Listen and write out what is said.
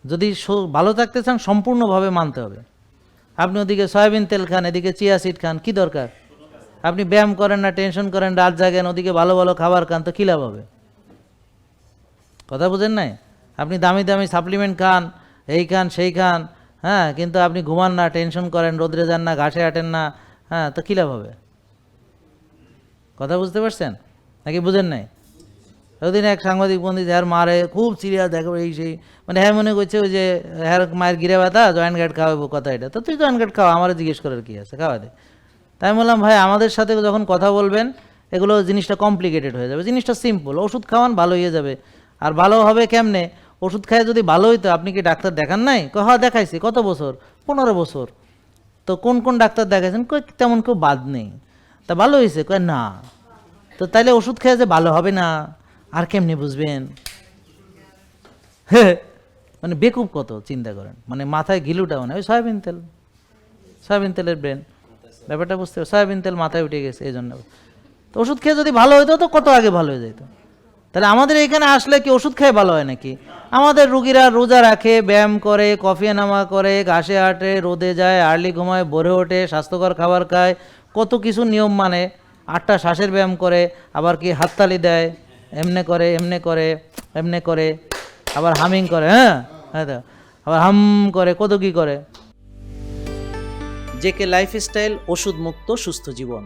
যদি ভালো থাকতে চান সম্পূর্ণভাবে মানতে হবে। আপনি ওদিকে সয়াবিন তেল খান, এদিকে চিয়া সিড খান, কি দরকার? আপনি ব্যায়াম করেন না, টেনশন করেন, রাত জাগেন, ওদিকে ভালো ভালো খাবার খান, তো কী লাভ হবে? কথা বুঝেন নাই? আপনি দামি দামি সাপ্লিমেন্ট খান, এই খান সেই খান, হ্যাঁ, কিন্তু আপনি ঘুমান না, টেনশন করেন, রোদ্রে যান না, ঘাসে হাঁটেন না, হ্যাঁ, তো কী লাভ হবে? কথা বুঝতে পারছেন নাকি বুঝেন নাই? ওদিন এক সাংবাদিক বন্ধু হ্যার মারে খুব সিরিয়াস, দেখো এই সেই, মানে হ্যাঁ মনে করছে ওই যে হ্যার মায়ের গিরে ব্যথা, জয়েন্ট গার্ড খাওয়াবো, কথা এটা। তো তুই জয়েন্ট গার্ড খাওয়া, আমার জিজ্ঞেস করার কি আছে, খাওয়া দে। তাই আমি বললাম, ভাই আমাদের সাথে যখন কথা বলবেন এগুলো জিনিসটা কমপ্লিকেটেড হয়ে যাবে, জিনিসটা সিম্পল, ওষুধ খাওয়ান ভালো হয়ে যাবে। আর ভালো হবে কেমনে? ওষুধ খায় যদি ভালো হইতো, আপনি কি ডাক্তার দেখান নাই? হ্যাঁ দেখাইছি। কত বছর? 15 বছর। তো কোন কোন ডাক্তার দেখাইছেন? তেমন কেউ বাদ নেই। তা ভালো হয়েছে? কয় না। তো তাইলে ওষুধ খেয়ে যে ভালো হবে না, আর কেমনি বুঝবেন? মানে বেকুব কত, চিন্তা করেন, মানে মাথায় ঘিলুটা, মানে ওই সয়াবিন তেল, সয়াবিন তেলের ব্রেন, ব্যাপারটা বুঝতে হবে। সয়াবিন তেল মাথায় উঠে গেছে এই জন্য। তো ওষুধ খেয়ে যদি ভালো হইতো তো কত আগে ভালো হয়ে যেত। তাহলে আমাদের এখানে আসলে কি ওষুধ খেয়ে ভালো হয় নাকি? আমাদের রুগীরা রোজা রাখে, ব্যায়াম করে, কফি নামা করে, ঘাসে হাঁটে, রোদে যায়, আর্লি ঘুমায়, ভোরে ওঠে, স্বাস্থ্যকর খাবার খায়, কত কিছু নিয়ম মানে, 8টা শ্বাসের ব্যায়াম করে, আবার কি হাততালি দেয়, এমনে করে এমনে করে এমনে করে, আবার হামিং করে, হ্যাঁ হ্যাঁ, আবার হাম করে, কত কি করে। জেকে লাইফস্টাইল, ওষুধ মুক্ত সুস্থ জীবন।